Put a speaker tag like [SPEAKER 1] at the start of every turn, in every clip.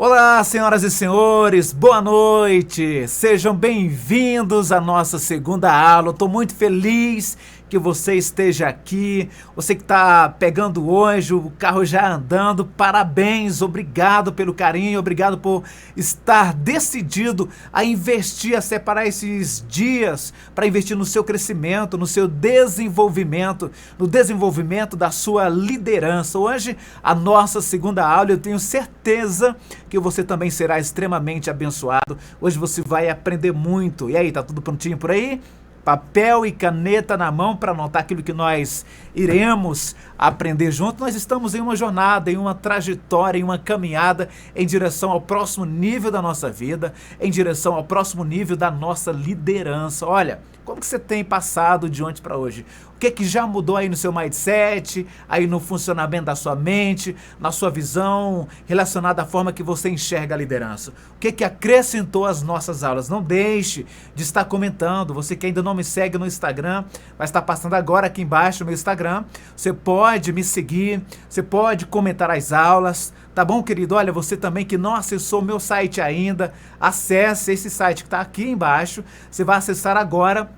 [SPEAKER 1] Olá, senhoras e senhores, boa noite, sejam bem-vindos à nossa segunda aula. Estou muito feliz que você esteja aqui, você que está pegando hoje, o carro já andando, parabéns, obrigado pelo carinho, obrigado por estar decidido a investir, a separar esses dias para investir no seu crescimento, no seu desenvolvimento, no desenvolvimento da sua liderança. Hoje, a nossa segunda aula, eu tenho certeza que você também será extremamente abençoado. Hoje você vai aprender muito. E aí, tá tudo prontinho por aí? Papel e caneta na mão para anotar aquilo que nós iremos aprender junto. Nós estamos em uma jornada, em uma trajetória, em uma caminhada em direção ao próximo nível da nossa vida, em direção ao próximo nível da nossa liderança. Olha, como que você tem passado de ontem para hoje? O que já mudou aí no seu mindset, aí no funcionamento da sua mente, na sua visão, relacionada à forma que você enxerga a liderança? O que acrescentou às nossas aulas? Não deixe de estar comentando. Você que ainda não me segue no Instagram, vai estar passando agora aqui embaixo no meu Instagram. Você pode me seguir, você pode comentar as aulas, tá bom, querido? Olha, você também que não acessou o meu site ainda, acesse esse site que está aqui embaixo. Você vai acessar agora.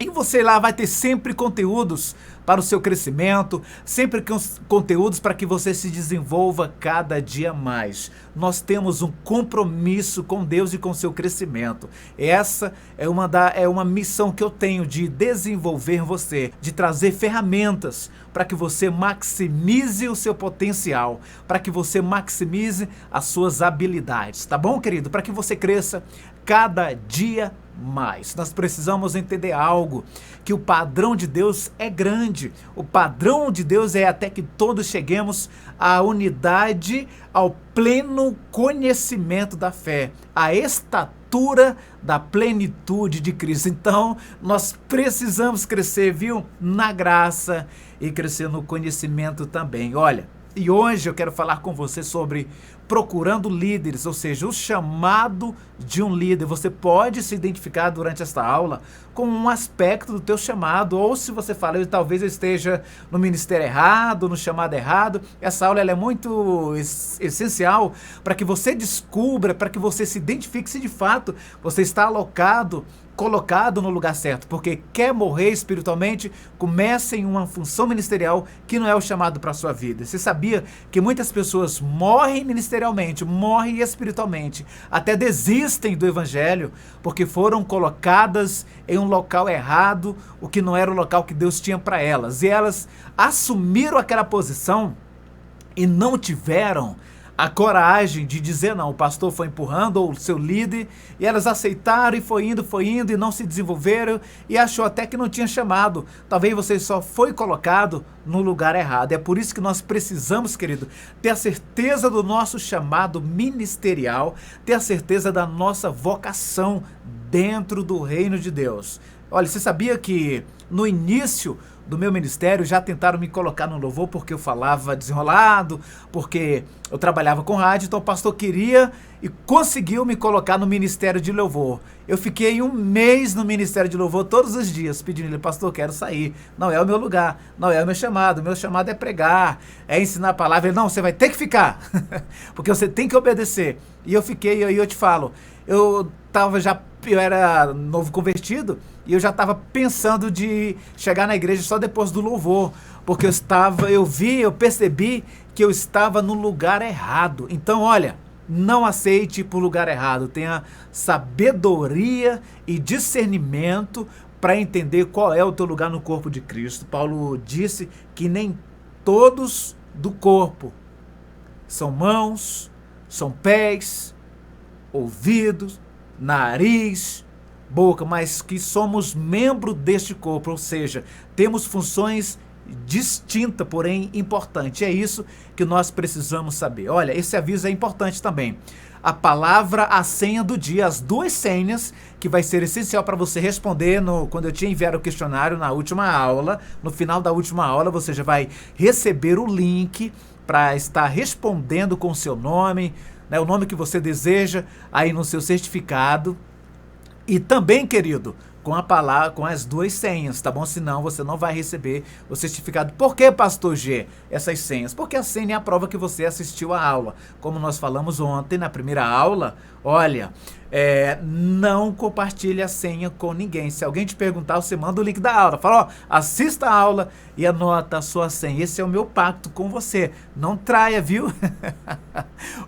[SPEAKER 1] E você lá vai ter sempre conteúdos para o seu crescimento, sempre conteúdos para que você se desenvolva cada dia mais. Nós temos um compromisso com Deus e com o seu crescimento. Essa é uma missão que eu tenho de desenvolver você, de trazer ferramentas para que você maximize o seu potencial, para que você maximize as suas habilidades, tá bom, querido? Para que você cresça cada dia mais. Nós precisamos entender algo, que o padrão de Deus é grande. O padrão de Deus é até que todos cheguemos à unidade, ao pleno conhecimento da fé, à estatura da plenitude de Cristo. Então, nós precisamos crescer, viu? Na graça e crescer no conhecimento também. Olha, e hoje eu quero falar com você sobre procurando líderes, ou seja, o chamado de um líder. Você pode se identificar durante esta aula com um aspecto do teu chamado, ou se você fala, talvez eu esteja no ministério errado, no chamado errado. Essa aula ela é muito essencial para que você descubra, para que você se identifique se de fato você está colocado no lugar certo, porque quer morrer espiritualmente, comece em uma função ministerial que não é o chamado para a sua vida. Você sabia que muitas pessoas morrem ministerialmente, morrem espiritualmente, até desistem do evangelho, porque foram colocadas em um local errado, o que não era o local que Deus tinha para elas, e elas assumiram aquela posição e não tiveram a coragem de dizer não. O pastor foi empurrando, ou o seu líder, e elas aceitaram e foi indo e não se desenvolveram e achou até que não tinha chamado. Talvez você só foi colocado no lugar errado. É por isso que nós precisamos, querido, ter a certeza do nosso chamado ministerial, ter a certeza da nossa vocação dentro do reino de Deus. Olha, você sabia que no início do meu ministério já tentaram me colocar no louvor porque eu falava desenrolado, porque eu trabalhava com rádio, então o pastor queria e conseguiu me colocar no ministério de louvor. Eu fiquei 1 mês no ministério de louvor todos os dias pedindo ele, pastor, quero sair, não é o meu lugar, não é o meu chamado é pregar, é ensinar a palavra. Ele, não, você vai ter que ficar, porque você tem que obedecer. E eu fiquei, e eu te falo, eu era novo convertido e eu já estava pensando de chegar na igreja só depois do louvor, porque eu percebi que eu estava no lugar errado. Então, olha, não aceite ir para o lugar errado, tenha sabedoria e discernimento para entender qual é o teu lugar no corpo de Cristo. Paulo disse que nem todos do corpo são mãos, são pés, ouvidos, nariz, boca, mas que somos membro deste corpo, ou seja, temos funções distintas, porém importantes. É isso que nós precisamos saber. Olha, esse aviso é importante também. A palavra, a senha do dia, as 2 senhas que vai ser essencial para você responder quando eu te enviar o questionário na última aula. No final da última aula você já vai receber o link para estar respondendo com o seu nome, né, o nome que você deseja aí no seu certificado. E também, querido, com a palavra, com as duas senhas, tá bom? Senão você não vai receber o certificado. Por que, pastor G, essas senhas? Porque a senha é a prova que você assistiu à aula. Como nós falamos ontem na primeira aula, olha, não compartilhe a senha com ninguém. Se alguém te perguntar, você manda o link da aula. Fala, ó, assista a aula e anota a sua senha. Esse é o meu pacto com você. Não traia, viu?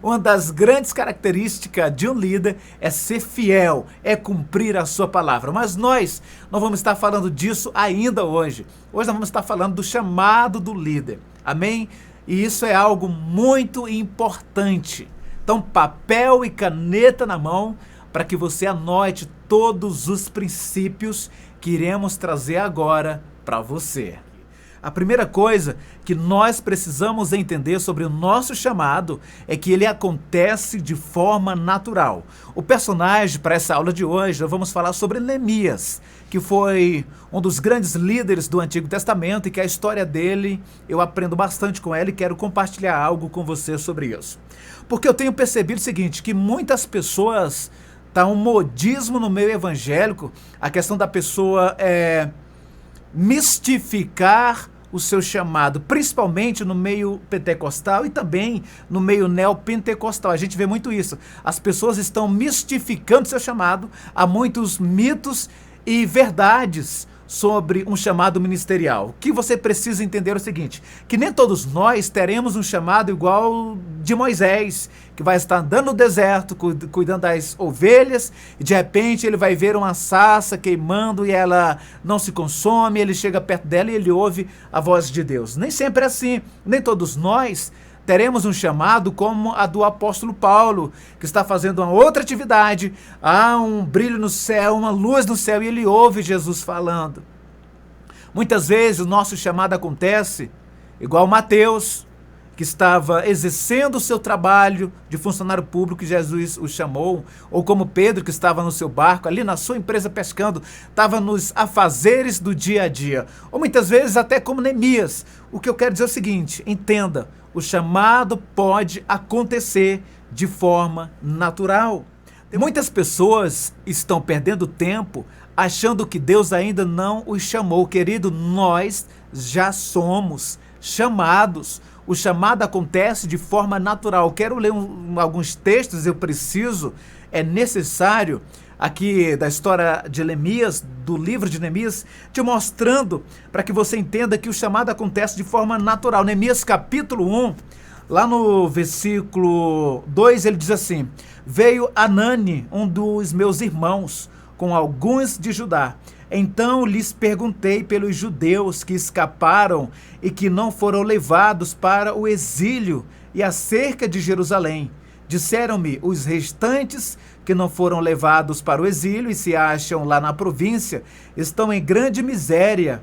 [SPEAKER 1] Uma das grandes características de um líder é ser fiel, é cumprir a sua palavra. Mas nós não vamos estar falando disso ainda hoje. Hoje nós vamos estar falando do chamado do líder. Amém? E isso é algo muito importante. Então, papel e caneta na mão para que você anote todos os princípios que iremos trazer agora para você. A primeira coisa que nós precisamos entender sobre o nosso chamado é que ele acontece de forma natural. O personagem para essa aula de hoje, nós vamos falar sobre Neemias, que foi um dos grandes líderes do Antigo Testamento e que a história dele, eu aprendo bastante com ela e quero compartilhar algo com você sobre isso. Porque eu tenho percebido o seguinte, que muitas pessoas, tá um modismo no meio evangélico, a questão da pessoa mistificar o seu chamado, principalmente no meio pentecostal e também no meio neopentecostal. A gente vê muito isso. As pessoas estão mistificando seu chamado, há muitos mitos e verdades sobre um chamado ministerial. O que você precisa entender é o seguinte, que nem todos nós teremos um chamado igual de Moisés, que vai estar andando no deserto, cuidando das ovelhas, e de repente ele vai ver uma sarça queimando e ela não se consome, ele chega perto dela e ele ouve a voz de Deus. Nem sempre é assim, nem todos nós teremos um chamado como a do apóstolo Paulo, que está fazendo uma outra atividade, há um brilho no céu, uma luz no céu, e ele ouve Jesus falando. Muitas vezes o nosso chamado acontece igual Mateus, que estava exercendo o seu trabalho de funcionário público que Jesus o chamou, ou como Pedro, que estava no seu barco, ali na sua empresa pescando, estava nos afazeres do dia a dia, ou muitas vezes até como Neemias. O que eu quero dizer é o seguinte, entenda, o chamado pode acontecer de forma natural. Muitas pessoas estão perdendo tempo achando que Deus ainda não os chamou. Querido, nós já somos chamados. O chamado acontece de forma natural. Quero ler alguns textos, é necessário, aqui da história de Neemias, do livro de Neemias, te mostrando para que você entenda que o chamado acontece de forma natural. Neemias capítulo 1, lá no versículo 2, ele diz assim, veio Anani, um dos meus irmãos, com alguns de Judá. Então lhes perguntei pelos judeus que escaparam e que não foram levados para o exílio e acerca de Jerusalém. Disseram-me, os restantes que não foram levados para o exílio e se acham lá na província, estão em grande miséria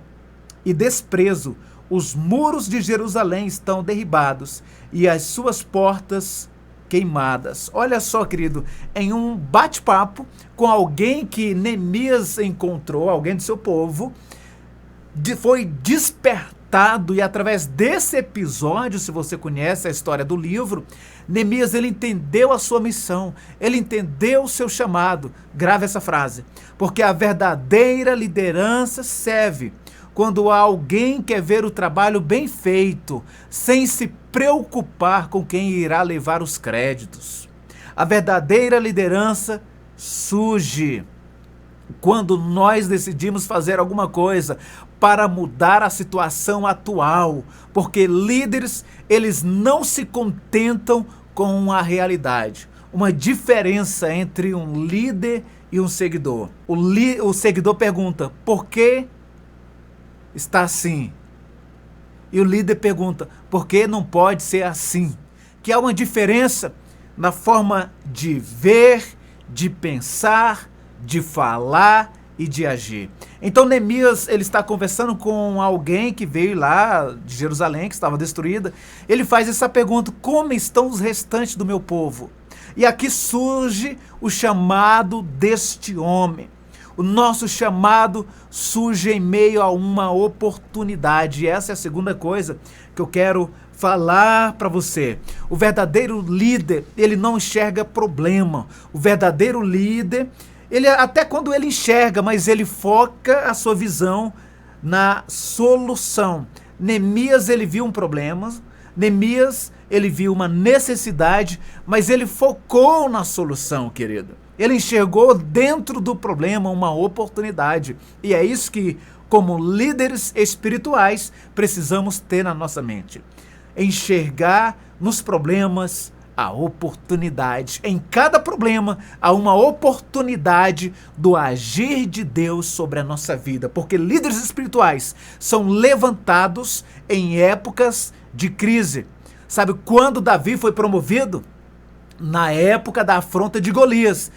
[SPEAKER 1] e desprezo. Os muros de Jerusalém estão derribados e as suas portas queimadas. Olha só, querido, em um bate-papo com alguém que Neemias encontrou, alguém do seu povo, foi despertado, e através desse episódio, se você conhece a história do livro, Neemias, ele entendeu a sua missão, ele entendeu o seu chamado. Grave essa frase, porque a verdadeira liderança serve quando alguém quer ver o trabalho bem feito, sem se preocupar com quem irá levar os créditos. A verdadeira liderança surge quando nós decidimos fazer alguma coisa para mudar a situação atual, porque líderes, eles não se contentam com a realidade. Uma diferença entre um líder e um seguidor. O seguidor pergunta, por que está assim? E o líder pergunta, por que não pode ser assim? Que há uma diferença na forma de ver, de pensar, de falar e de agir. Então Neemias, ele está conversando com alguém que veio lá de Jerusalém, que estava destruída. Ele faz essa pergunta, como estão os restantes do meu povo? E aqui surge o chamado deste homem. O nosso chamado surge em meio a uma oportunidade. E essa é a segunda coisa que eu quero falar para você. O verdadeiro líder, ele não enxerga problema. O verdadeiro líder, Ele até quando ele enxerga, mas ele foca a sua visão na solução. Neemias, ele viu um problema, Neemias, ele viu uma necessidade, mas ele focou na solução, querido. Ele enxergou dentro do problema uma oportunidade. E é isso que, como líderes espirituais, precisamos ter na nossa mente. Enxergar nos problemas a oportunidade. Em cada problema há uma oportunidade do agir de Deus sobre a nossa vida, porque líderes espirituais são levantados em épocas de crise. Sabe quando Davi foi promovido? Na época da afronta de Golias.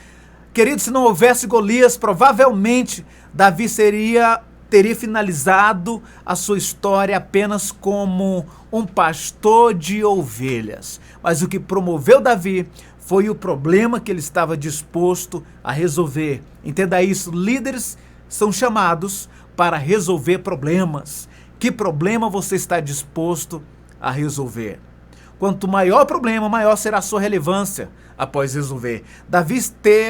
[SPEAKER 1] Querido, se não houvesse Golias, provavelmente Davi teria finalizado a sua história apenas como um pastor de ovelhas. Mas o que promoveu Davi foi o problema que ele estava disposto a resolver. Entenda isso, líderes são chamados para resolver problemas. Que problema você está disposto a resolver? Quanto maior o problema, maior será a sua relevância após resolver. Davi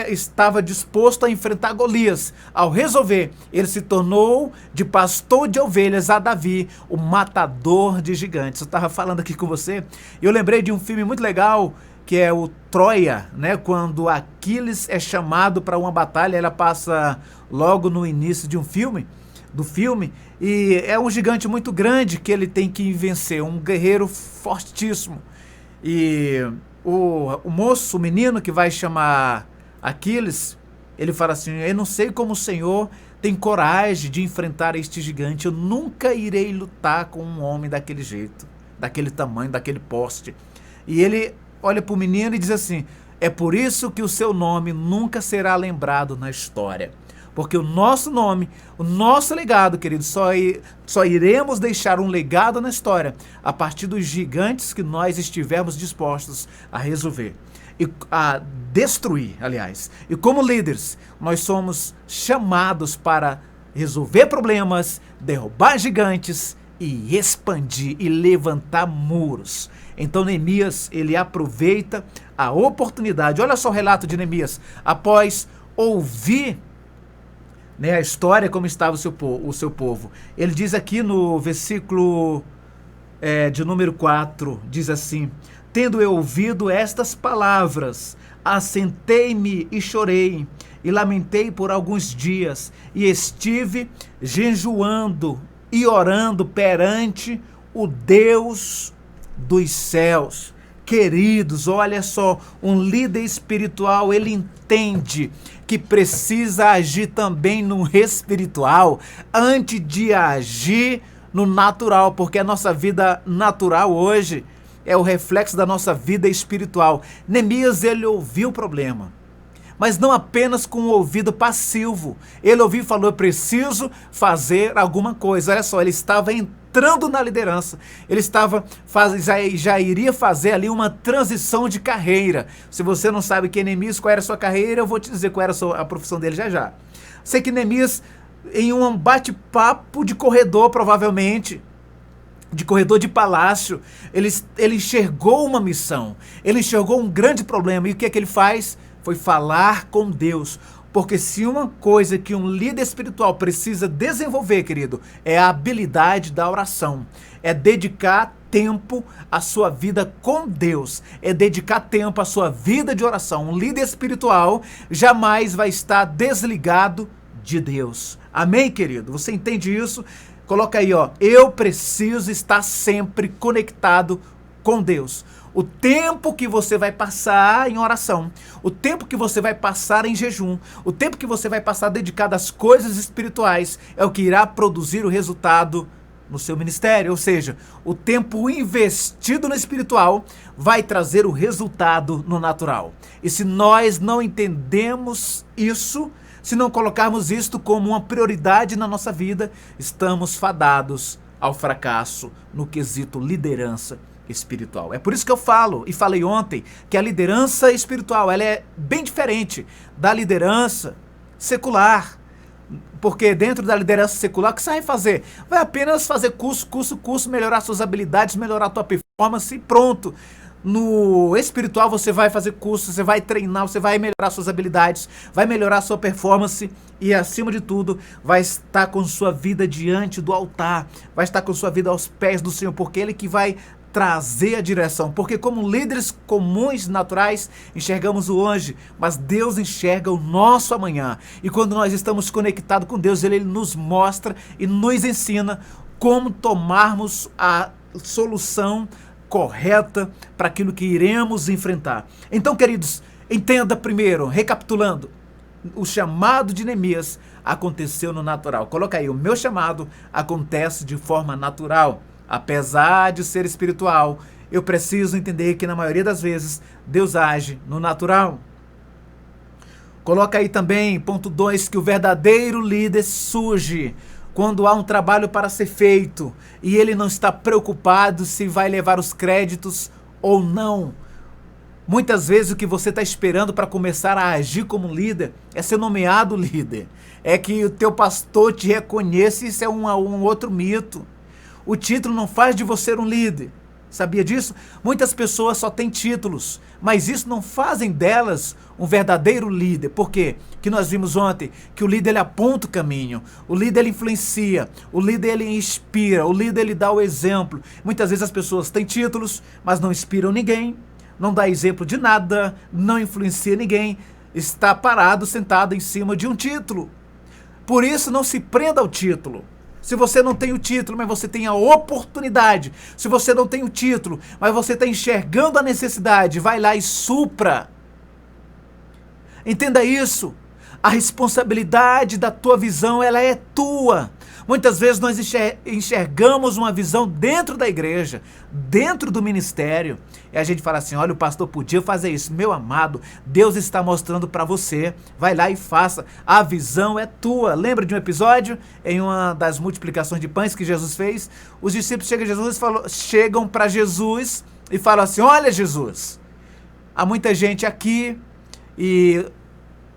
[SPEAKER 1] estava disposto a enfrentar Golias. Ao resolver, ele se tornou de pastor de ovelhas a Davi, o matador de gigantes. Eu estava falando aqui com você e eu lembrei de um filme muito legal, que é o Troia, né? Quando Aquiles é chamado para uma batalha, ela passa logo no início de do filme, e é um gigante muito grande que ele tem que vencer, um guerreiro fortíssimo. E o moço, o menino que vai chamar Aquiles, ele fala assim: eu não sei como o Senhor tem coragem de enfrentar este gigante, eu nunca irei lutar com um homem daquele jeito, daquele tamanho, daquele porte. E ele olha para o menino e diz assim: é por isso que o seu nome nunca será lembrado na história. Porque o nosso nome, o nosso legado, querido, só iremos deixar um legado na história a partir dos gigantes que nós estivermos dispostos a resolver. E a destruir, aliás. E como líderes, nós somos chamados para resolver problemas, derrubar gigantes e expandir e levantar muros. Então Neemias, ele aproveita a oportunidade. Olha só o relato de Neemias. Após ouvir a história como estava o seu povo. Ele diz aqui no versículo de número 4, diz assim: tendo eu ouvido estas palavras, assentei-me e chorei, e lamentei por alguns dias, e estive jejuando e orando perante o Deus dos céus. Queridos, olha só, um líder espiritual, ele entende que precisa agir também no espiritual antes de agir no natural, porque a nossa vida natural hoje é o reflexo da nossa vida espiritual. Neemias, ele ouviu o problema, mas não apenas com o ouvido passivo. Ele ouviu e falou: eu preciso fazer alguma coisa. Olha só, ele estava entrando na liderança. Ele já iria fazer ali uma transição de carreira. Se você não sabe quem é Neemias, qual era a sua carreira, eu vou te dizer qual era a profissão dele já já. Sei que Neemias, em um bate-papo de corredor, provavelmente, de corredor de palácio, ele enxergou uma missão, ele enxergou um grande problema. E o que é que ele faz? Foi falar com Deus. Porque se uma coisa que um líder espiritual precisa desenvolver, querido, é a habilidade da oração. É dedicar tempo à sua vida com Deus. É dedicar tempo à sua vida de oração. Um líder espiritual jamais vai estar desligado de Deus. Amém, querido? Você entende isso? Coloca aí, ó. Eu preciso estar sempre conectado com Deus. O tempo que você vai passar em oração, o tempo que você vai passar em jejum, o tempo que você vai passar dedicado às coisas espirituais é o que irá produzir o resultado no seu ministério. Ou seja, o tempo investido no espiritual vai trazer o resultado no natural. E se nós não entendemos isso, se não colocarmos isto como uma prioridade na nossa vida, estamos fadados ao fracasso no quesito liderança espiritual. É por isso que eu falo, e falei ontem, que a liderança espiritual, ela é bem diferente da liderança secular. Porque dentro da liderança secular, o que você vai fazer? Vai apenas fazer curso, melhorar suas habilidades, melhorar a tua performance e pronto. No espiritual você vai fazer curso, você vai treinar, você vai melhorar suas habilidades, vai melhorar sua performance e, acima de tudo, vai estar com sua vida diante do altar, vai estar com sua vida aos pés do Senhor, porque Ele que vai trazer a direção. Porque como líderes comuns, naturais, enxergamos o hoje, mas Deus enxerga o nosso amanhã. E quando nós estamos conectados com Deus, Ele nos mostra e nos ensina como tomarmos a solução correta para aquilo que iremos enfrentar. Então, queridos, entenda primeiro, recapitulando, o chamado de Neemias aconteceu no natural. Coloca aí, o meu chamado acontece de forma natural. Apesar de ser espiritual, eu preciso entender que na maioria das vezes Deus age no natural. Coloca aí também, ponto 2, que o verdadeiro líder surge quando há um trabalho para ser feito e ele não está preocupado se vai levar os créditos ou não. Muitas vezes o que você está esperando para começar a agir como líder é ser nomeado líder. É que o teu pastor te reconheça, isso é um outro mito. O título não faz de você um líder. Sabia disso? Muitas pessoas só têm títulos, mas isso não fazem delas um verdadeiro líder. Por quê? Que nós vimos ontem que o líder ele aponta o caminho, o líder ele influencia, o líder ele inspira, o líder ele dá o exemplo. Muitas vezes as pessoas têm títulos, mas não inspiram ninguém, não dá exemplo de nada, não influencia ninguém, está parado, sentado em cima de um título. Por isso não se prenda ao título. Se você não tem o título, mas você tem a oportunidade. Se você não tem o título, mas você está enxergando a necessidade, vai lá e supra. Entenda isso. A responsabilidade da tua visão, ela é tua. Muitas vezes nós enxergamos uma visão dentro da igreja, dentro do ministério, e a gente fala assim, olha, o pastor podia fazer isso. Meu amado, Deus está mostrando para você, vai lá e faça, a visão é tua. Lembra de um episódio, em uma das multiplicações de pães que Jesus fez? Os discípulos chegam para Jesus e falam assim, olha Jesus, há muita gente aqui e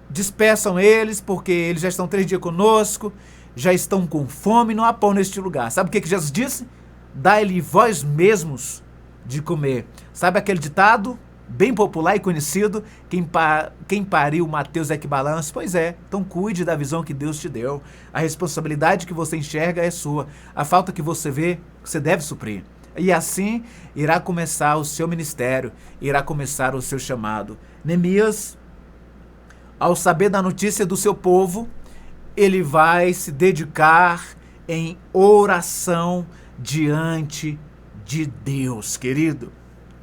[SPEAKER 1] despeçam eles, porque eles já estão 3 dias conosco, já estão com fome, não há pão neste lugar. Sabe o que Jesus disse? Dai-lhe vós mesmos de comer. Sabe aquele ditado bem popular e conhecido? Quem pariu Mateus é que balança? Pois é, então cuide da visão que Deus te deu. A responsabilidade que você enxerga é sua. A falta que você vê, você deve suprir. E assim irá começar o seu ministério, irá começar o seu chamado. Neemias, ao saber da notícia do seu povo, ele vai se dedicar em oração diante de Deus, querido.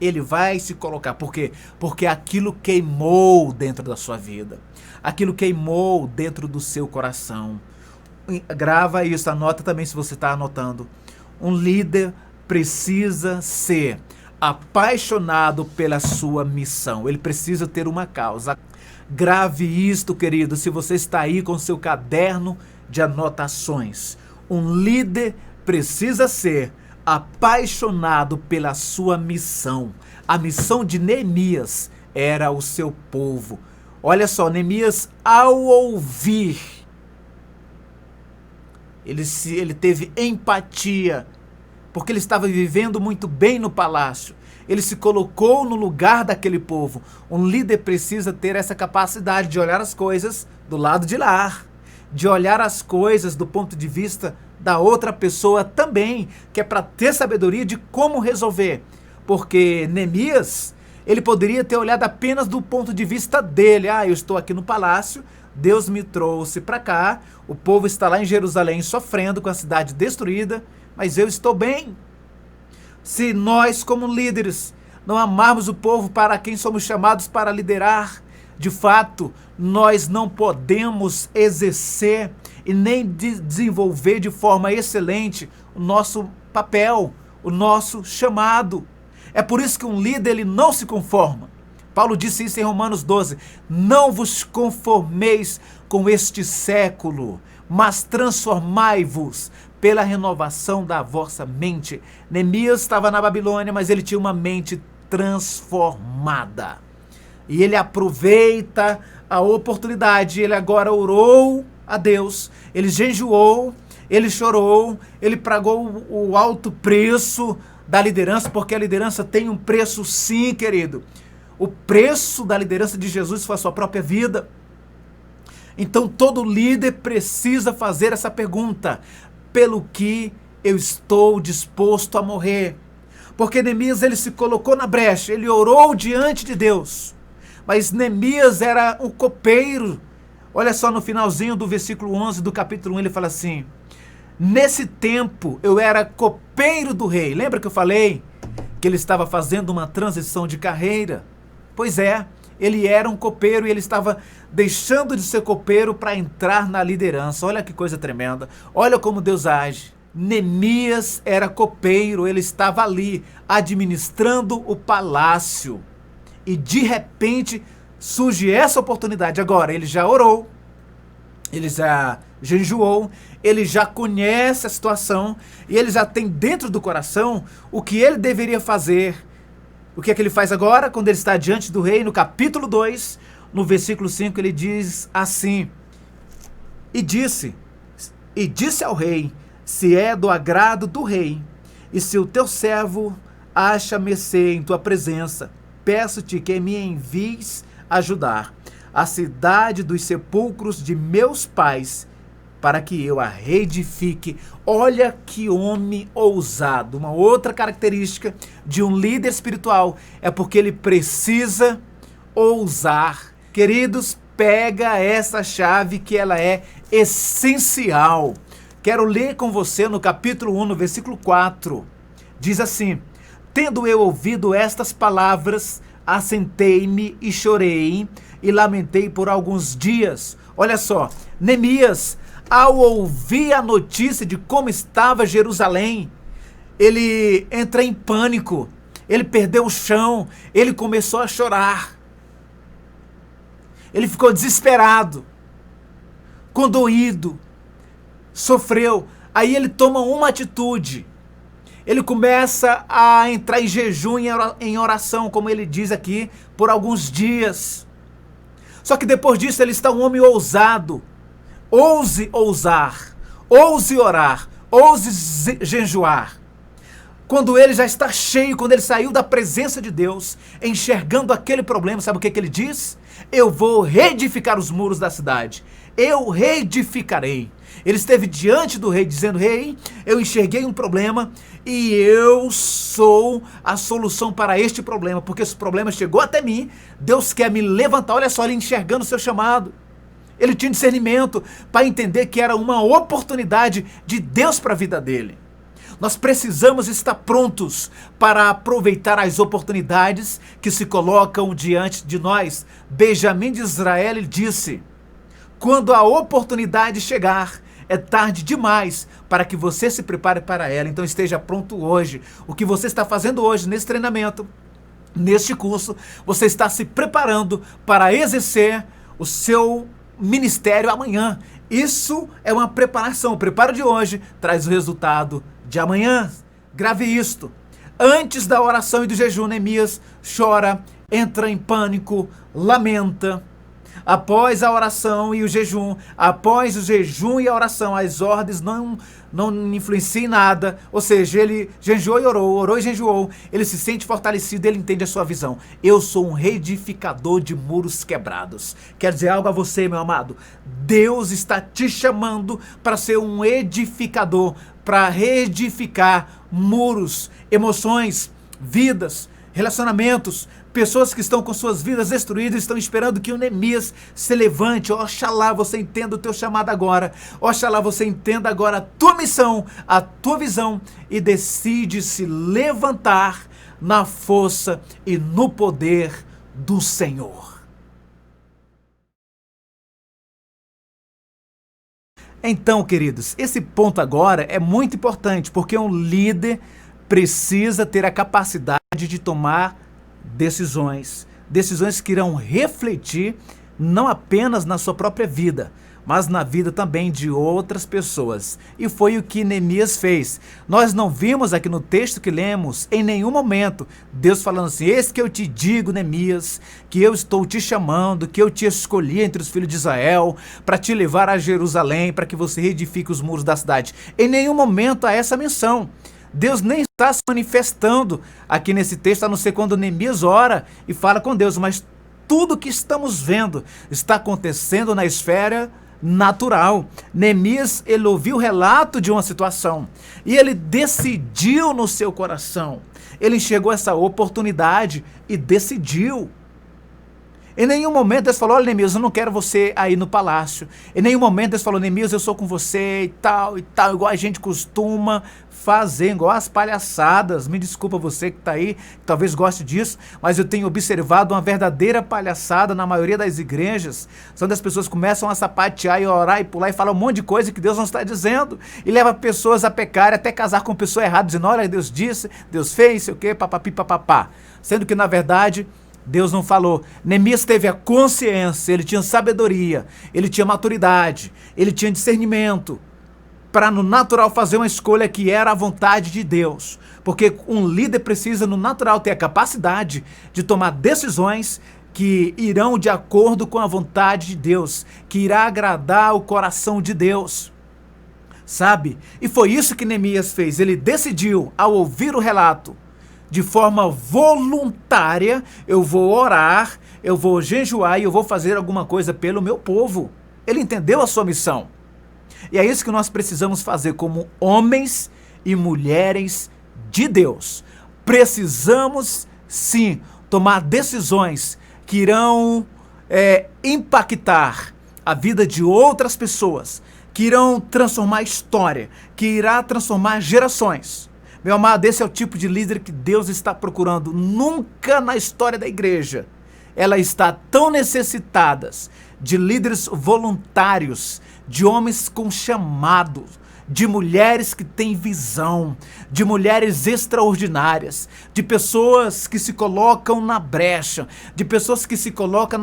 [SPEAKER 1] Ele vai se colocar. Por quê? Porque aquilo queimou dentro da sua vida. Aquilo queimou dentro do seu coração. Grava isso, anota também se você está anotando. Um líder precisa ser apaixonado pela sua missão. Ele precisa ter uma causa. Grave isto, querido, se você está aí com seu caderno de anotações. Um líder precisa ser apaixonado pela sua missão. A missão de Neemias era o seu povo. Olha só, Neemias, ao ouvir, ele teve empatia, porque ele estava vivendo muito bem no palácio. Ele se colocou no lugar daquele povo. Um líder precisa ter essa capacidade de olhar as coisas do lado de lá, de olhar as coisas do ponto de vista da outra pessoa também, que é para ter sabedoria de como resolver. Porque Neemias, ele poderia ter olhado apenas do ponto de vista dele. Eu estou aqui no palácio, Deus me trouxe para cá, o povo está lá em Jerusalém sofrendo com a cidade destruída, mas eu estou bem. Se nós, como líderes, não amarmos o povo para quem somos chamados para liderar, de fato, nós não podemos exercer e nem desenvolver de forma excelente o nosso papel, o nosso chamado. É por isso que um líder ele não se conforma. Paulo disse isso em Romanos 12. Não vos conformeis com este século, mas transformai-vos pela renovação da vossa mente. Neemias estava na Babilônia, mas ele tinha uma mente transformada. E ele aproveita a oportunidade. Ele agora orou a Deus, ele jejuou, ele chorou, ele pagou o alto preço da liderança, porque a liderança tem um preço sim, querido. O preço da liderança de Jesus foi a sua própria vida. Então todo líder precisa fazer essa pergunta: pelo que eu estou disposto a morrer? Porque Neemias, ele se colocou na brecha, ele orou diante de Deus. Mas Neemias era um copeiro. Olha só no finalzinho do versículo 11 do capítulo 1, ele fala assim: nesse tempo eu era copeiro do rei. Lembra que eu falei que ele estava fazendo uma transição de carreira? Pois é, ele era um copeiro e ele estava deixando de ser copeiro para entrar na liderança. Olha que coisa tremenda. Olha como Deus age. Neemias era copeiro, ele estava ali administrando o palácio. E de repente surge essa oportunidade. Agora, ele já orou, ele já jejuou, ele já conhece a situação e ele já tem dentro do coração o que ele deveria fazer. O que é que ele faz agora? Quando ele está diante do rei, no capítulo 2, no versículo 5, ele diz assim: E disse ao rei, se é do agrado do rei, e se o teu servo acha mercê em tua presença, peço-te que me envies ajudar a cidade dos sepulcros de meus pais, para que eu a reedifique. Olha que homem ousado. Uma outra característica de um líder espiritual é porque ele precisa ousar. Queridos, pega essa chave que ela é essencial. Quero ler com você no capítulo 1, no versículo 4. Diz assim: tendo eu ouvido estas palavras, assentei-me e chorei e lamentei por alguns dias. Olha só, Neemias, ao ouvir a notícia de como estava Jerusalém, ele entra em pânico, ele perdeu o chão, ele começou a chorar. Ele ficou desesperado, condoído, sofreu. Aí ele toma uma atitude. Ele começa a entrar em jejum e em oração, como ele diz aqui, por alguns dias. Só que depois disso ele está um homem ousado. Ouse ousar, ouse orar, ouse jejuar. Quando ele já está cheio, quando ele saiu da presença de Deus, enxergando aquele problema, sabe o que ele diz? Eu vou reedificar os muros da cidade. Eu reedificarei. Ele esteve diante do rei dizendo: rei, eu enxerguei um problema e eu sou a solução para este problema, porque esse problema chegou até mim, Deus quer me levantar. Olha só, ele enxergando o seu chamado. Ele tinha discernimento para entender que era uma oportunidade de Deus para a vida dele. Nós precisamos estar prontos para aproveitar as oportunidades que se colocam diante de nós. Benjamim de Israel disse: quando a oportunidade chegar, é tarde demais para que você se prepare para ela. Então esteja pronto hoje. O que você está fazendo hoje nesse treinamento, neste curso, você está se preparando para exercer o seu ministério amanhã. Isso é uma preparação. O preparo de hoje traz o resultado de amanhã. Grave isto. Antes da oração e do jejum, Neemias chora, entra em pânico, lamenta. Após a oração e o jejum, após o jejum e a oração, as ordens não influenciam em nada. Ou seja, ele jejuou e orou, orou e jejuou. Ele se sente fortalecido, ele entende a sua visão. Eu sou um reedificador de muros quebrados. Quer dizer algo a você, meu amado? Deus está te chamando para ser um edificador, para reedificar muros, emoções, vidas, relacionamentos. Pessoas que estão com suas vidas destruídas estão esperando que o Neemias se levante. Oxalá você entenda o teu chamado agora. Oxalá você entenda agora a tua missão, a tua visão e decide se levantar na força e no poder do Senhor. Então, queridos, esse ponto agora é muito importante, porque um líder precisa ter a capacidade de tomar decisões que irão refletir não apenas na sua própria vida, mas na vida também de outras pessoas. E foi o que Neemias fez. Nós não vimos aqui no texto que lemos, em nenhum momento, Deus falando assim: eis que eu te digo, Neemias, que eu estou te chamando, que eu te escolhi entre os filhos de Israel, para te levar a Jerusalém, para que você reedifique os muros da cidade. Em nenhum momento há essa menção. Deus nem está se manifestando aqui nesse texto, a não ser quando Neemias ora e fala com Deus, mas tudo que estamos vendo está acontecendo na esfera natural. Neemias, ele ouviu o relato de uma situação e ele decidiu no seu coração. Ele enxergou essa oportunidade e decidiu. Em nenhum momento Deus falou: olha, Neemias, eu não quero você aí no palácio. Em nenhum momento Deus falou: Neemias, eu sou com você e tal, igual a gente costuma fazer, igual as palhaçadas. Me desculpa você que está aí, que talvez goste disso, mas eu tenho observado uma verdadeira palhaçada na maioria das igrejas, onde as pessoas começam a sapatear e orar e pular e falar um monte de coisa que Deus não está dizendo, e leva pessoas a pecar, até casar com pessoa errada, dizendo: olha, Deus disse, Deus fez, sei o quê, papapi, papapá. Sendo que, na verdade, Deus não falou. Neemias teve a consciência, ele tinha sabedoria, ele tinha maturidade, ele tinha discernimento para no natural fazer uma escolha que era a vontade de Deus. Porque um líder precisa no natural ter a capacidade de tomar decisões que irão de acordo com a vontade de Deus, que irá agradar o coração de Deus. Sabe? E foi isso que Neemias fez. Ele decidiu, ao ouvir o relato, de forma voluntária: eu vou orar, eu vou jejuar e eu vou fazer alguma coisa pelo meu povo. Ele entendeu a sua missão. E é isso que nós precisamos fazer como homens e mulheres de Deus. Precisamos, sim, tomar decisões que irão impactar a vida de outras pessoas, que irão transformar a história, que irá transformar gerações. Meu amado, esse é o tipo de líder que Deus está procurando. Nunca na história da igreja ela está tão necessitada de líderes voluntários, de homens com chamado, de mulheres que têm visão, de mulheres extraordinárias, de pessoas que se colocam na brecha, de pessoas que se colocam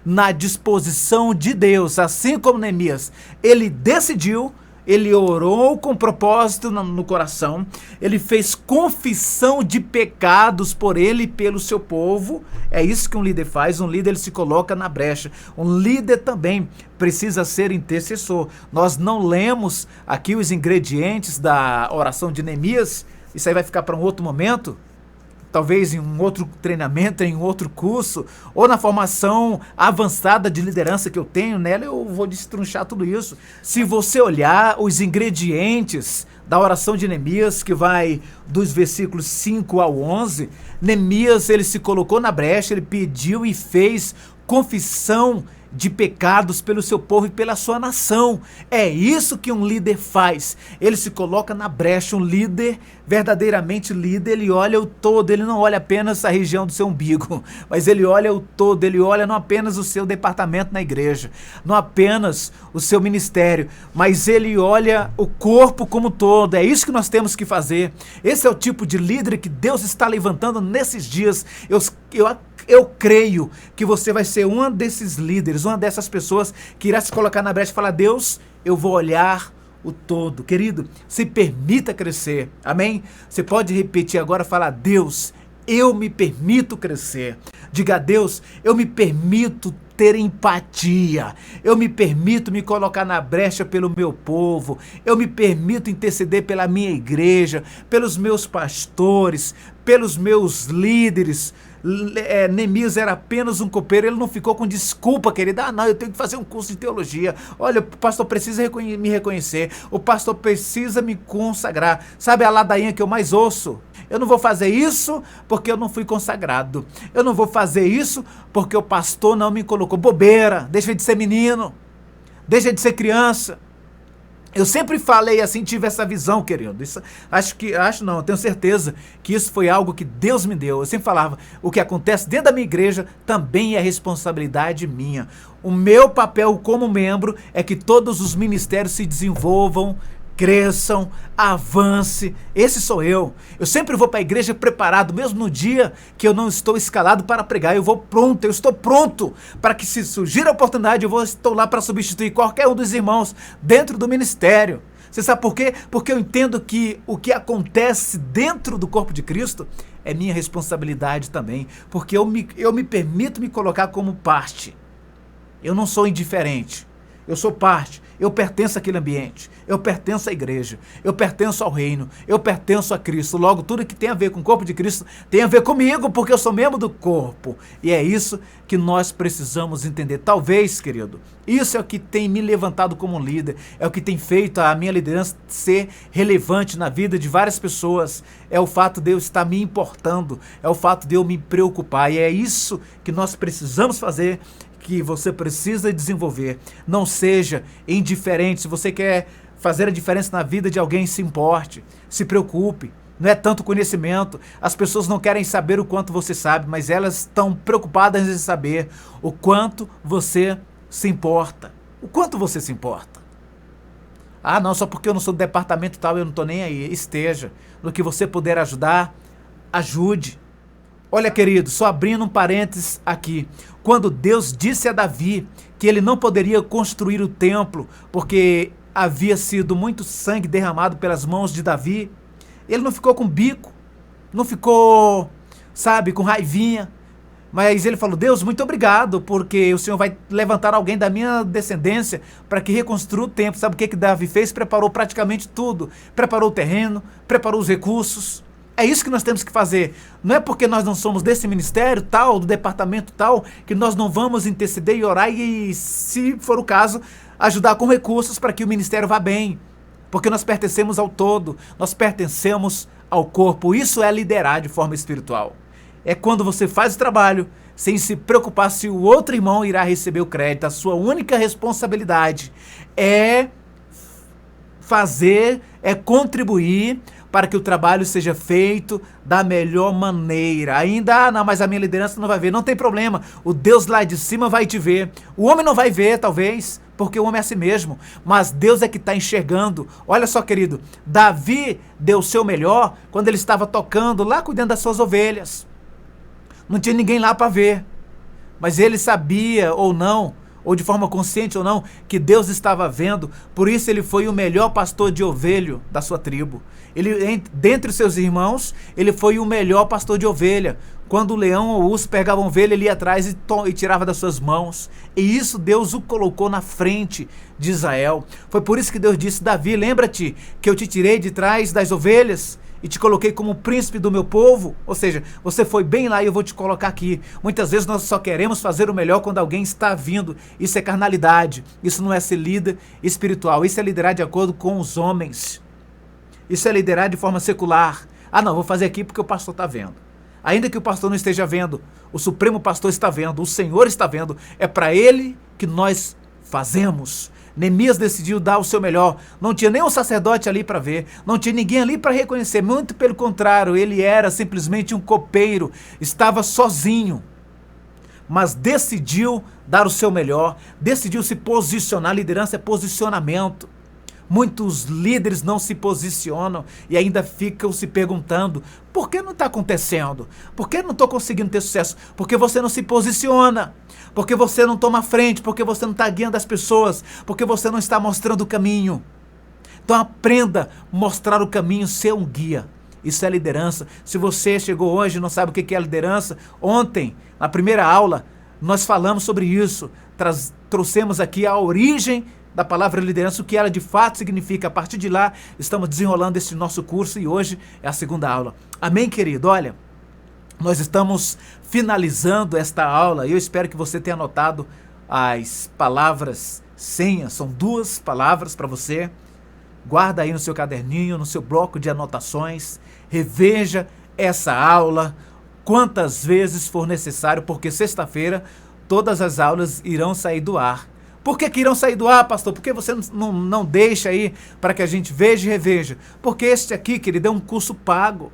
[SPEAKER 1] na disposição de Deus. Assim como Neemias, ele decidiu, ele orou com propósito no coração, ele fez confissão de pecados por ele e pelo seu povo. É isso que um líder faz. Um líder, ele se coloca na brecha. Um líder também precisa ser intercessor. Nós não lemos aqui os ingredientes da oração de Neemias, isso aí vai ficar para um outro momento, talvez em um outro treinamento, em um outro curso, ou na formação avançada de liderança que eu tenho. Nela eu vou destrunchar tudo isso. Se você olhar os ingredientes da oração de Neemias, que vai dos versículos 5 ao 11, Neemias, ele se colocou na brecha, ele pediu e fez confissão de pecados pelo seu povo e pela sua nação. É isso que um líder faz. Ele se coloca na brecha. Um líder, verdadeiramente líder, ele olha o todo, ele não olha apenas a região do seu umbigo, mas ele olha o todo, ele olha não apenas o seu departamento na igreja, não apenas o seu ministério, mas ele olha o corpo como todo. É isso que nós temos que fazer. Esse é o tipo de líder que Deus está levantando nesses dias. Eu creio que você vai ser um desses líderes, uma dessas pessoas que irá se colocar na brecha e falar: Deus, eu vou olhar o todo. Querido, se permita crescer. Amém? Você pode repetir agora, falar: Deus, eu me permito crescer. Diga a Deus: eu me permito ter empatia, eu me permito me colocar na brecha pelo meu povo, eu me permito interceder pela minha igreja, pelos meus pastores, pelos meus líderes. Neemias era apenas um copeiro, ele não ficou com desculpa, querido: não, eu tenho que fazer um curso de teologia, olha, o pastor precisa me reconhecer, o pastor precisa me consagrar. Sabe a ladainha que eu mais ouço? Eu não vou fazer isso porque eu não fui consagrado, eu não vou fazer isso porque o pastor não me colocou. Bobeira, deixa de ser menino, deixa de ser criança. Eu sempre falei assim, tive essa visão, querido. Eu tenho certeza que isso foi algo que Deus me deu. Eu sempre falava: o que acontece dentro da minha igreja também é responsabilidade minha. O meu papel como membro é que todos os ministérios se desenvolvam, cresçam, avance. Esse sou eu. Eu sempre vou para a igreja preparado, mesmo no dia que eu não estou escalado para pregar. Eu vou pronto, eu estou pronto para que, se surgir a oportunidade, estou lá para substituir qualquer um dos irmãos dentro do ministério. Você sabe por quê? Porque eu entendo que o que acontece dentro do corpo de Cristo é minha responsabilidade também, porque eu me permito me colocar como parte. Eu não sou indiferente. eu sou parte, eu pertenço àquele ambiente, eu pertenço à igreja, eu pertenço ao reino, eu pertenço a Cristo. Logo, tudo que tem a ver com o corpo de Cristo tem a ver comigo, porque eu sou membro do corpo. E é isso que nós precisamos entender. Talvez, querido, isso é o que tem me levantado como líder, é o que tem feito a minha liderança ser relevante na vida de várias pessoas. É o fato de eu estar me importando, é o fato de eu me preocupar. E é isso que nós precisamos fazer, que você precisa desenvolver. Não seja indiferente. Se você quer fazer a diferença na vida de alguém, se importe, se preocupe. Não é tanto conhecimento. As pessoas não querem saber o quanto você sabe, mas elas estão preocupadas em saber o quanto você se importa. O quanto você se importa. Ah, não, só porque eu não sou do departamento tal, eu não estou nem aí. Esteja. No que você puder ajudar, ajude. Olha, querido, só abrindo um parênteses aqui. Quando Deus disse a Davi que ele não poderia construir o templo porque havia sido muito sangue derramado pelas mãos de Davi, ele não ficou com bico, não ficou, sabe, com raivinha. Mas ele falou: Deus, muito obrigado, porque o Senhor vai levantar alguém da minha descendência para que reconstrua o templo. Sabe o que Davi fez? Preparou praticamente tudo. Preparou o terreno, preparou os recursos. É isso que nós temos que fazer. Não é porque nós não somos desse ministério tal, do departamento tal, que nós não vamos interceder e orar e, se for o caso, ajudar com recursos para que o ministério vá bem. Porque nós pertencemos ao todo, nós pertencemos ao corpo. Isso é liderar de forma espiritual. É quando você faz o trabalho sem se preocupar se o outro irmão irá receber o crédito. A sua única responsabilidade é fazer, é contribuir para que o trabalho seja feito da melhor maneira. Ainda, não, mas a minha liderança não vai ver. Não tem problema, o Deus lá de cima vai te ver. O homem não vai ver, talvez, porque o homem é assim mesmo, mas Deus é que está enxergando. Olha só, querido, Davi deu o seu melhor quando ele estava tocando lá cuidando das suas ovelhas. Não tinha ninguém lá para ver, mas ele sabia ou não, ou de forma consciente ou não, que Deus estava vendo. Por isso ele foi o melhor pastor de ovelha da sua tribo. Ele, dentre os seus irmãos, ele foi o melhor pastor de ovelha. Quando o leão ou o urso pegavam ovelha, ele ia atrás e tirava das suas mãos. E isso Deus o colocou na frente de Israel. Foi por isso que Deus disse: Davi, lembra-te que eu te tirei de trás das ovelhas e te coloquei como príncipe do meu povo. Ou seja, você foi bem lá e eu vou te colocar aqui. Muitas vezes nós só queremos fazer o melhor quando alguém está vindo. Isso é carnalidade. Isso não é ser líder espiritual. Isso é liderar de acordo com os homens. Isso é liderar de forma secular. Ah, não, vou fazer aqui porque o pastor está vendo. Ainda que o pastor não esteja vendo, o Supremo Pastor está vendo, o Senhor está vendo. É para ele que nós fazemos. Neemias decidiu dar o seu melhor. Não tinha nem um sacerdote ali para ver, não tinha ninguém ali para reconhecer. Muito pelo contrário, ele era simplesmente um copeiro, estava sozinho. Mas decidiu dar o seu melhor, decidiu se posicionar. Liderança é posicionamento. Muitos líderes não se posicionam e ainda ficam se perguntando: por que não está acontecendo? Por que não estou conseguindo ter sucesso? Porque você não se posiciona, porque você não toma frente, porque você não está guiando as pessoas, porque você não está mostrando o caminho. Então aprenda a mostrar o caminho, ser um guia. Isso é liderança. Se você chegou hoje e não sabe o que é liderança, ontem, na primeira aula, nós falamos sobre isso. Trouxemos aqui a origem da palavra liderança, o que ela de fato significa. A partir de lá, estamos desenrolando esse nosso curso e hoje é a segunda aula. Amém, querido? Olha, nós estamos finalizando esta aula e eu espero que você tenha anotado as palavras senhas. São 2 palavras para você. Guarda aí no seu caderninho, no seu bloco de anotações. Reveja essa aula quantas vezes for necessário, porque sexta-feira todas as aulas irão sair do ar. Por que irão sair do ar, pastor? Porque você não deixa aí para que a gente veja e reveja? Porque este aqui, querido, é um curso pago.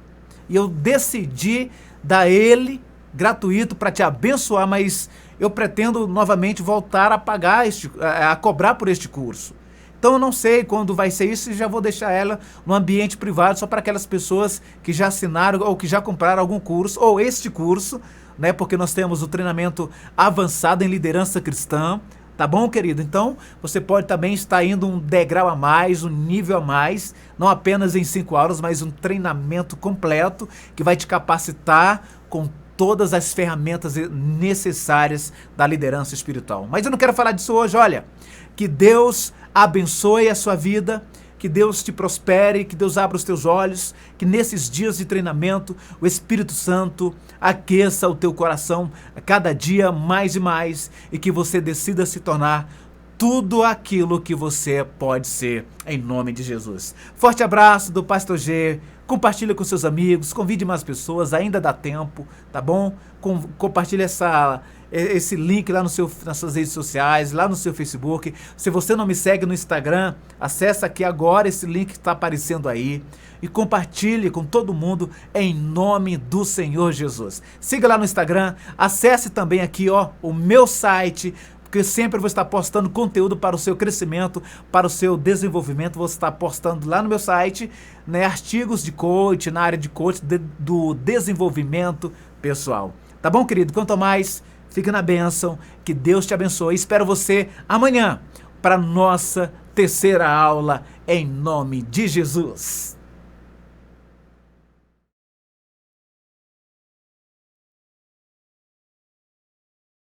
[SPEAKER 1] E eu decidi dar ele gratuito para te abençoar, mas eu pretendo novamente voltar a pagar, a cobrar por este curso. Então eu não sei quando vai ser isso e já vou deixar ela no ambiente privado só para aquelas pessoas que já assinaram ou que já compraram algum curso, ou este curso, né? Porque nós temos o treinamento avançado em liderança cristã. Tá bom, querido? Então, você pode também estar indo um degrau a mais, um nível a mais, não apenas em 5 aulas, mas um treinamento completo que vai te capacitar com todas as ferramentas necessárias da liderança espiritual. Mas eu não quero falar disso hoje, olha. Que Deus abençoe a sua vida, que Deus te prospere, que Deus abra os teus olhos, que nesses dias de treinamento o Espírito Santo aqueça o teu coração a cada dia mais e mais e que você decida se tornar tudo aquilo que você pode ser, em nome de Jesus. Forte abraço do Pastor G. Compartilhe com seus amigos, convide mais pessoas, ainda dá tempo, tá bom? Compartilhe esse link lá nas suas redes sociais, lá no seu Facebook. Se você não me segue no Instagram, acessa aqui agora esse link que está aparecendo aí e compartilhe com todo mundo em nome do Senhor Jesus. Siga lá no Instagram, acesse também aqui o meu site, porque sempre vou estar postando conteúdo para o seu crescimento, para o seu desenvolvimento. Vou estar postando lá no meu site, né, artigos de coach, na área de coach, do desenvolvimento pessoal. Tá bom, querido? Quanto mais, fica na bênção, que Deus te abençoe. Espero você amanhã para nossa terceira aula, em nome de Jesus.